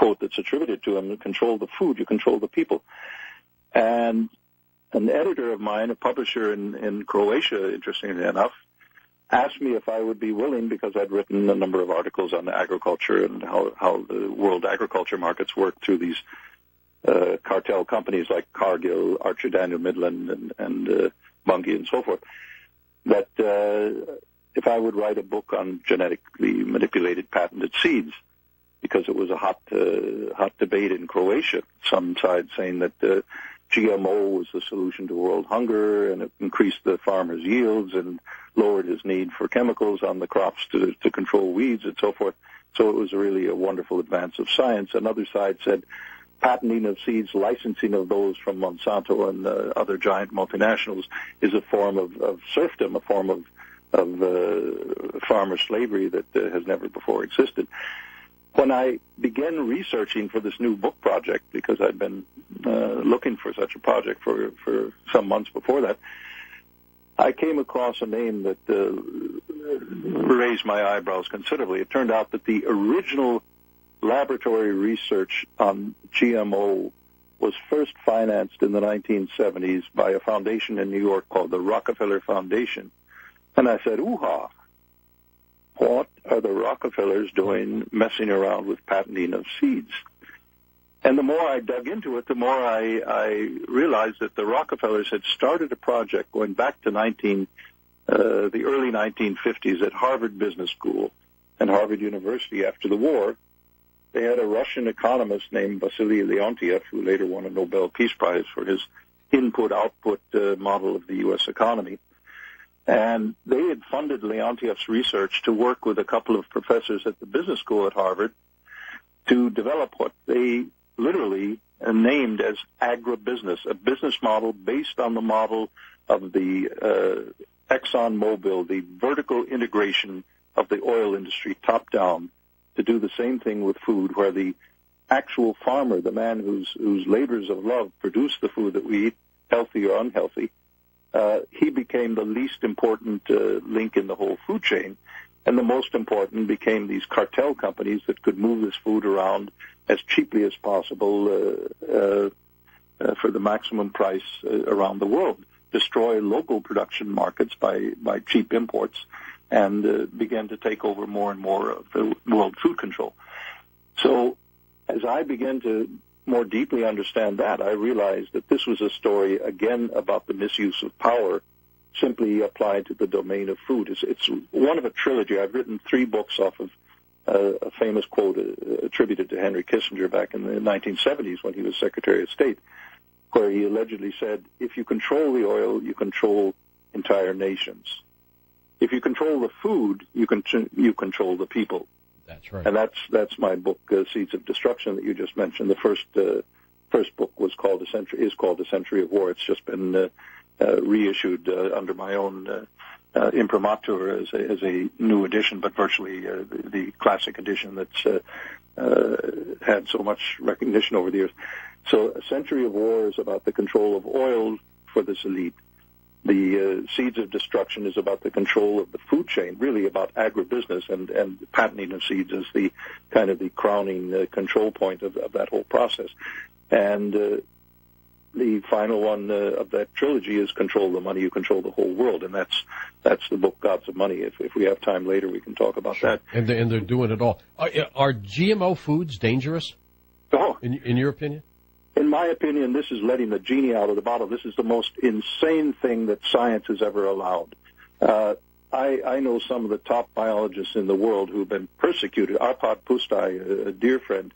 quote that's attributed to him: "You control the food, you control the people." And an editor of mine, a publisher in Croatia, interestingly enough, asked me if I would be willing, because I'd written a number of articles on agriculture and how the world agriculture markets work through these cartel companies like Cargill, Archer Daniel Midland, and Bunge and so forth, that if I would write a book on genetically manipulated patented seeds, because it was a hot debate in Croatia. Some side saying that GMO was the solution to world hunger, and it increased the farmer's yields and lowered his need for chemicals on the crops to control weeds and so forth. So it was really a wonderful advance of science. Another side said patenting of seeds, licensing of those from Monsanto and other giant multinationals is a form of serfdom, a form of farmer slavery that has never before existed. When I began researching for this new book project, because I'd been looking for such a project for some months before that, I came across a name that raised my eyebrows considerably. It turned out that the original laboratory research on GMO was first financed in the 1970s by a foundation in New York called the Rockefeller Foundation. And I said, ooh-ha, what are the Rockefellers doing messing around with patenting of seeds? And the more I dug into it, the more I realized that the Rockefellers had started a project going back to the early 1950s at Harvard Business School and Harvard University after the war. They had a Russian economist named Vasily Leontiev, who later won a Nobel Peace Prize for his input-output model of the U.S. economy. And they had funded Leontiev's research to work with a couple of professors at the business school at Harvard to develop what they literally named as agribusiness, a business model based on the model of the ExxonMobil, the vertical integration of the oil industry top-down, to do the same thing with food, where the actual farmer, the man whose labors of love produce the food that we eat, healthy or unhealthy, he became the least important link in the whole food chain. And the most important became these cartel companies that could move this food around as cheaply as possible for the maximum price around the world, destroy local production markets by cheap imports, and began to take over more and more of the world food control. So as I began to more deeply understand that, I realized that this was a story, again, about the misuse of power simply applied to the domain of food. It's one of a trilogy. I've written 3 books off of a famous quote attributed to Henry Kissinger back in the 1970s when he was Secretary of State, where he allegedly said, if you control the oil, you control entire nations. If you control the food, you control the people. That's right. And that's my book, Seeds of Destruction, that you just mentioned. The first book is called A Century of War. It's just been reissued under my own imprimatur as a new edition, but virtually the classic edition that's had so much recognition over the years. So A Century of War is about the control of oil for this elite. The Seeds of Destruction is about the control of the food chain, really about agribusiness, and patenting of seeds is the kind of the crowning control point of that whole process. And the final one of that trilogy is Control the Money, You Control the Whole World, and that's the book Gods of Money. If we have time later, we can talk about that. And they're doing it all. Are GMO foods dangerous? Oh, in your opinion? In my opinion, this is letting the genie out of the bottle. This is the most insane thing that science has ever allowed. I know some of the top biologists in the world who've been persecuted. Arpad Pusztai, a dear friend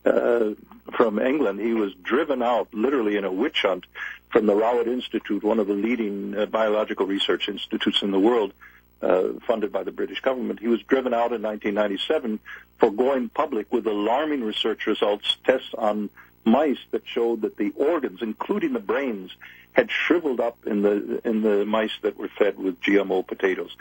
from England, he was driven out literally in a witch hunt from the Rowett Institute, one of the leading biological research institutes in the world, funded by the British government. He was driven out in 1997 for going public with alarming research results, tests on mice that showed that the organs, including the brains, had shriveled up in the mice that were fed with GMO potatoes.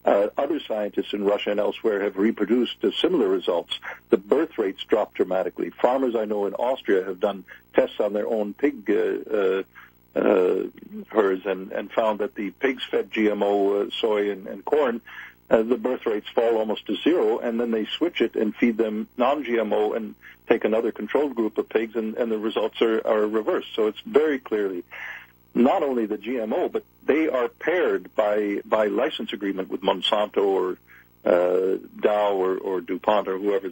Other scientists in Russia and elsewhere have reproduced similar results. The birth rates dropped dramatically. Farmers I know in Austria have done tests on their own pig herds and found that the pigs fed GMO soy and corn the birth rates fall almost to zero, and then they switch it and feed them non-GMO and take another controlled group of pigs, and the results are reversed. So it's very clearly not only the GMO, but they are paired by license agreement with Monsanto or Dow or DuPont or whoever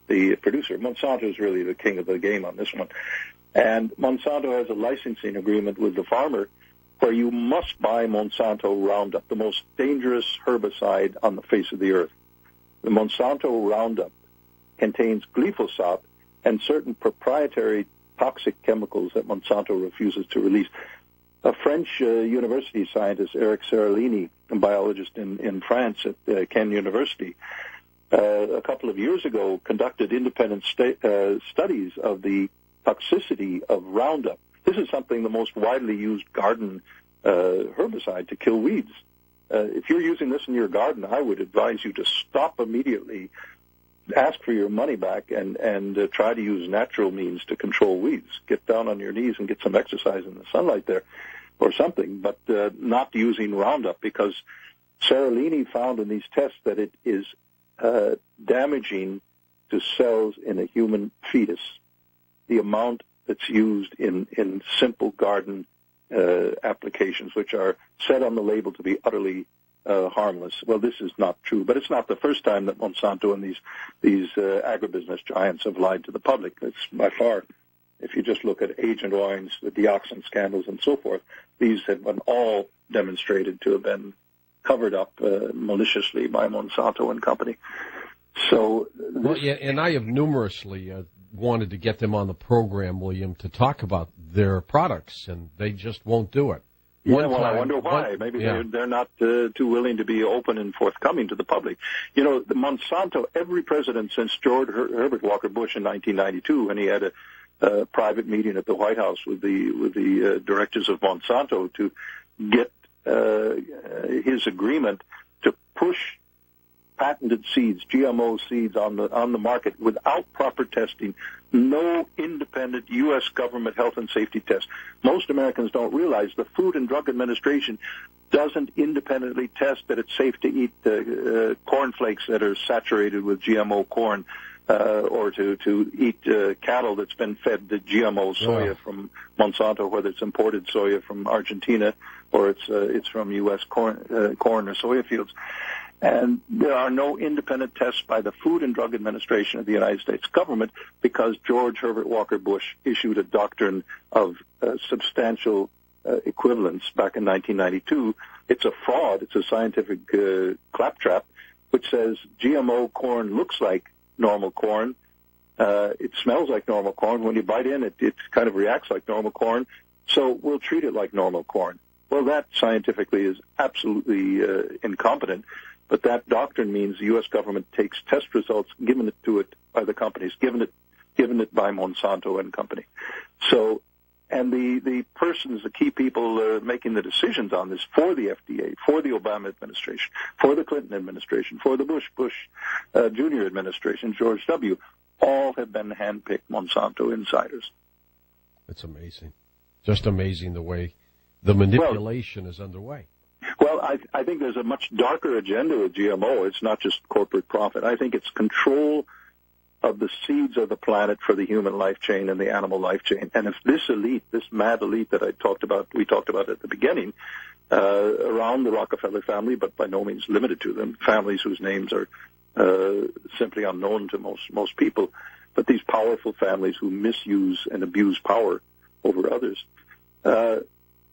the producer. Monsanto is really the king of the game on this one. And Monsanto has a licensing agreement with the farmer where you must buy Monsanto Roundup, the most dangerous herbicide on the face of the earth. The Monsanto Roundup contains glyphosate and certain proprietary toxic chemicals that Monsanto refuses to release. A French university scientist, Eric Seralini, a biologist in France at Caen University, a couple of years ago conducted independent studies of the toxicity of Roundup. This is something the most widely used garden herbicide to kill weeds. If you're using this in your garden, I would advise you to stop immediately, ask for your money back, and try to use natural means to control weeds. Get down on your knees and get some exercise in the sunlight there or something, but not using Roundup, because Seralini found in these tests that it is damaging to cells in a human fetus. The amount that's used in simple garden applications, which are said on the label to be utterly harmless. Well, this is not true, but it's not the first time that Monsanto and these agribusiness giants have lied to the public. It's by far, if you just look at Agent Orange, the dioxin scandals, and so forth, these have been all demonstrated to have been covered up maliciously by Monsanto and company. So, well, yeah, and I have numerously wanted to get them on the program, William, to talk about their products, and they just won't do it. I wonder why. Maybe they're not too willing to be open and forthcoming to the public. You know, the Monsanto, every president since George Herbert Walker Bush in 1992, when he had a private meeting at the White House with the directors of Monsanto to get his agreement to push patented seeds, GMO seeds on the market without proper testing, no independent U.S. government health and safety test. Most Americans don't realize the Food and Drug Administration doesn't independently test that it's safe to eat cornflakes that are saturated with GMO corn, or to eat cattle that's been fed the GMO soya from Monsanto, whether it's imported soya from Argentina or it's from U.S. corn or soya fields. And there are no independent tests by the Food and Drug Administration of the United States government because George Herbert Walker Bush issued a doctrine of substantial equivalence back in 1992. It's a fraud. It's a scientific claptrap, which says GMO corn looks like normal corn. It smells like normal corn. When you bite in, it kind of reacts like normal corn. So we'll treat it like normal corn. Well, that scientifically is absolutely incompetent. But that doctrine means the U.S. government takes test results, given it to it by the companies, given it by Monsanto and company. So, and the persons, the key people making the decisions on this for the FDA, for the Obama administration, for the Clinton administration, for the Bush Jr. administration, George W., all have been handpicked Monsanto insiders. It's amazing. Just amazing the way the manipulation is underway. Well, I think there's a much darker agenda with GMO. It's not just corporate profit. I think it's control of the seeds of the planet for the human life chain and the animal life chain. And if this elite, this mad elite that we talked about at the beginning, around the Rockefeller family, but by no means limited to them, families whose names are simply unknown to most people, but these powerful families who misuse and abuse power over others,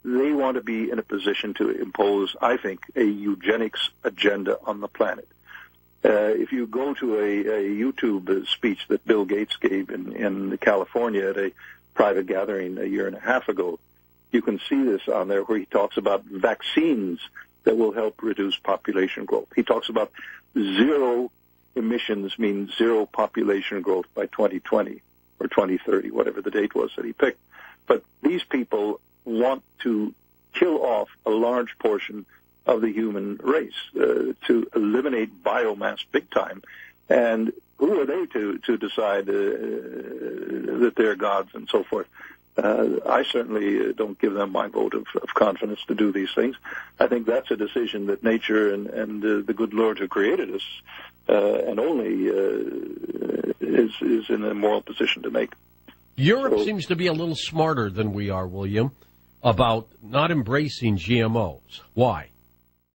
they want to be in a position to impose, I think, a eugenics agenda on the planet. If you go to a YouTube speech that Bill Gates gave in California at a private gathering a year and a half ago, you can see this on there where he talks about vaccines that will help reduce population growth. He talks about zero emissions means zero population growth by 2020 or 2030, whatever the date was that he picked. But these people want to kill off a large portion of the human race, to eliminate biomass big time. And who are they to decide that they're gods and so forth? I certainly don't give them my vote of confidence to do these things. I think that's a decision that nature and the good Lord who created us and only is in a moral position to make. Europe seems to be a little smarter than we are, William, about not embracing GMOs. Why?